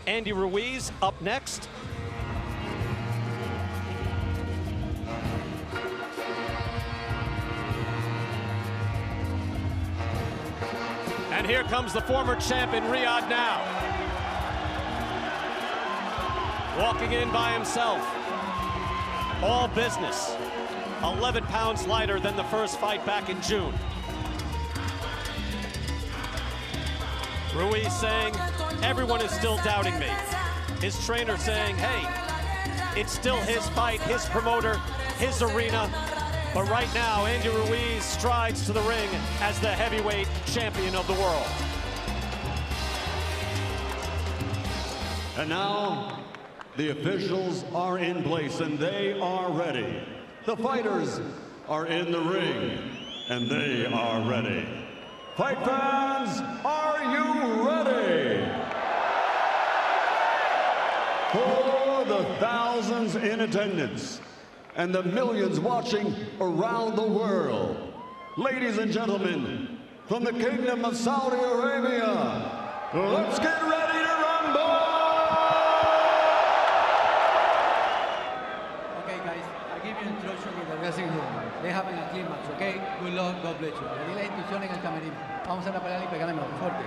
Andy Ruiz up next. And here comes the former champ in Riyadh now. Walking in by himself. All business. 11 pounds lighter than the first fight back in June. Ruiz saying, everyone is still doubting me. His trainer saying, hey, it's still his fight, his promoter, his arena. But right now, Andy Ruiz strides to the ring as the heavyweight champion of the world. And now, the officials are in place and they are ready. The fighters are in the ring and they are ready. Fight fans, are you ready? For the thousands in attendance and the millions watching around the world, ladies and gentlemen, from the Kingdom of Saudi Arabia, let's get ready to rumble! Okay guys, I give you instruction in the dressing room. They having a clean match, okay? Good luck, God bless you. Le di la instrucción en el camerino. Vamos a la pelea y pegarle fuerte.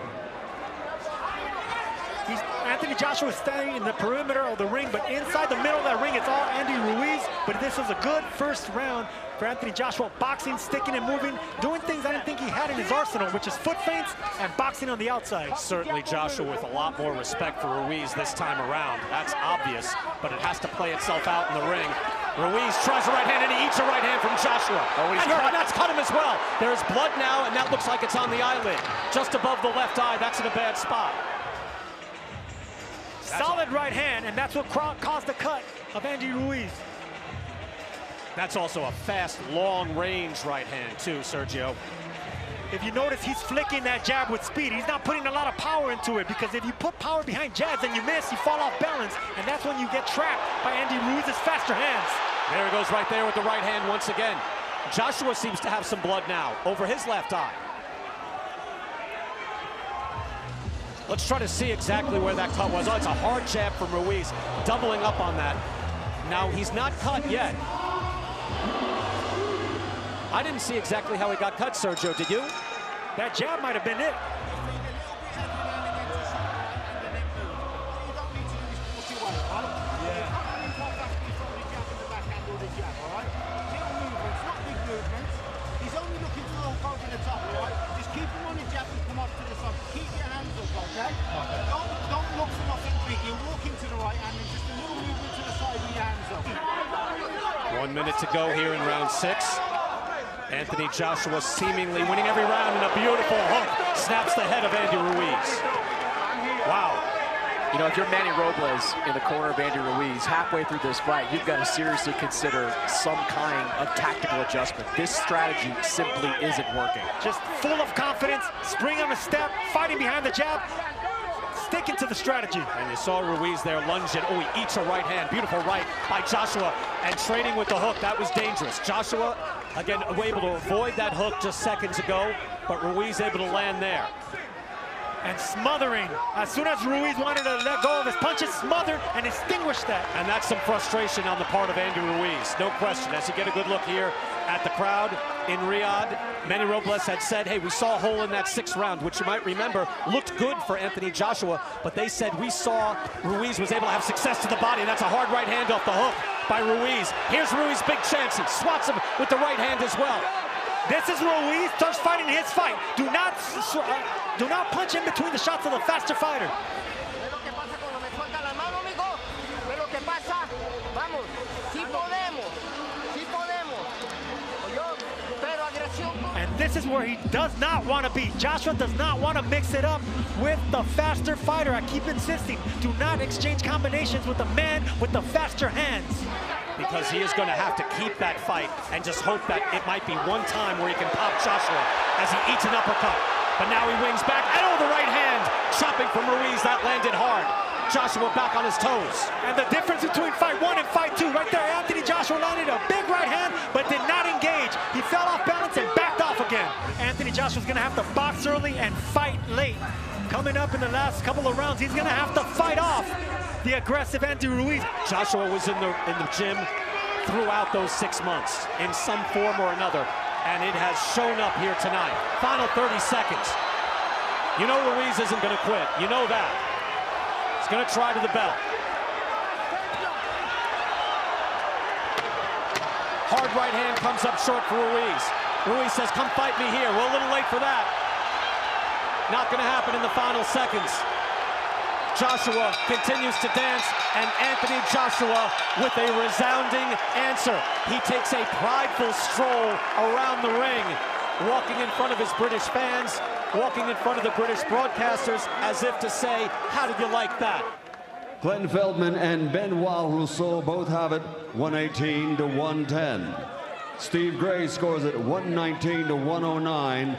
Anthony Joshua is standing in the perimeter of the ring, but inside the middle of that ring, it's all Andy Ruiz. But this was a good first round for Anthony Joshua. Boxing, sticking and moving, doing things I didn't think he had in his arsenal, which is foot feints and boxing on the outside. Certainly Joshua with a lot more respect for Ruiz this time around. That's obvious, but it has to play itself out in the ring. Ruiz tries a right hand and he eats a right hand from Joshua. Oh, and that's cut him as well. There's blood now, and that looks like it's on the eyelid. Just above the left eye, that's in a bad spot. Solid right hand, and that's what caused the cut of Andy Ruiz. That's also a fast, long-range right hand, too, Sergio. If you notice, he's flicking that jab with speed. He's not putting a lot of power into it, because if you put power behind jabs and you miss, you fall off balance, and that's when you get trapped by Andy Ruiz's faster hands. There he goes right there with the right hand once again. Joshua seems to have some blood now over his left eye. Let's try to see exactly where that cut was. Oh, it's a hard jab from Ruiz, doubling up on that. Now, he's not cut yet. I didn't see exactly how he got cut, Sergio, did you? That jab might have been it. He's only looking for a hold in the top, right? Just keep him on his jab and come off to the side. Keep your hands up, okay? Don't look for nothing big. You walk into the right hand and just a little movement to the side with your hands up. 1 minute to go here in round 6. Anthony Joshua seemingly winning every round, and a beautiful hook snaps the head of Andy Ruiz. Wow. You know, if you're Manny Robles in the corner of Andy Ruiz, halfway through this fight, you've got to seriously consider some kind of tactical adjustment. This strategy simply isn't working. Just full of confidence, spring on a step, fighting behind the jab, sticking to the strategy. And you saw Ruiz there lunging. Oh, he eats a right hand. Beautiful right by Joshua. And trading with the hook, that was dangerous. Joshua, again, able to avoid that hook just seconds ago, but Ruiz able to land there. And smothering. As soon as Ruiz wanted to let go of his punches, smothered and extinguished that. And that's some frustration on the part of Andy Ruiz, no question. As you get a good look here at the crowd in Riyadh, Manny Robles had said, hey, we saw a hole in that 6th round, which you might remember looked good for Anthony Joshua, but they said we saw Ruiz was able to have success to the body, and that's a hard right hand off the hook by Ruiz. Here's Ruiz, big chance. He swats him with the right hand as well. This is Ruiz, starts fighting his fight. Do not punch in between the shots of the faster fighter. And this is where he does not want to be. Joshua does not want to mix it up with the faster fighter. I keep insisting, do not exchange combinations with the man with the faster hands. Because he is going to have to keep that fight and just hope that it might be one time where he can pop Joshua as he eats an uppercut. But now he wings back, and oh, the right hand chopping from Ruiz, that landed hard. Joshua back on his toes. And the difference between fight 1 and fight 2, right there, Anthony Joshua landed a big right hand, but did not engage. He fell off balance and backed off again. Anthony Joshua's gonna have to box early and fight late. Coming up in the last couple of rounds, he's gonna have to fight off the aggressive Andy Ruiz. Joshua was in the gym throughout those 6 months in some form or another, and it has shown up here tonight. Final 30 seconds. You know Ruiz isn't going to quit. You know that. He's going to try to the belt. Hard right hand comes up short for Ruiz. Ruiz says, come fight me here. We're a little late for that. Not going to happen in the final seconds. Joshua continues to dance, and Anthony Joshua with a resounding answer. He takes a prideful stroll around the ring, walking in front of his British fans, walking in front of the British broadcasters, as if to say, how did you like that? Glenn Feldman and Benoit Rousseau both have it 118 to 110. Steve Gray scores it 119 to 109.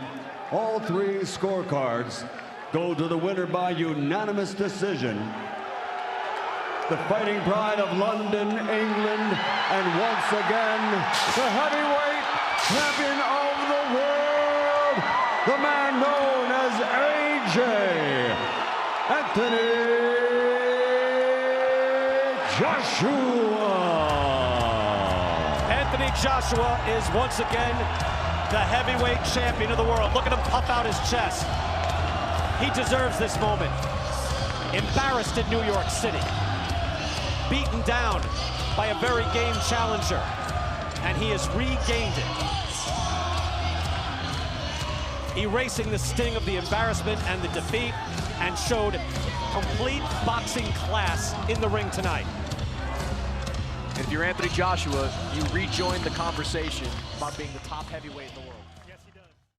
All three scorecards go to the winner by unanimous decision. The Fighting Pride of London, England, and once again, the heavyweight champion of the world, the man known as AJ, Anthony Joshua. Anthony Joshua is once again the heavyweight champion of the world. Look at him puff out his chest. He deserves this moment. Embarrassed in New York City. Beaten down by a very game challenger. And he has regained it. Erasing the sting of the embarrassment and the defeat, and showed complete boxing class in the ring tonight. And if you're Anthony Joshua, you rejoin the conversation about being the top heavyweight in the world.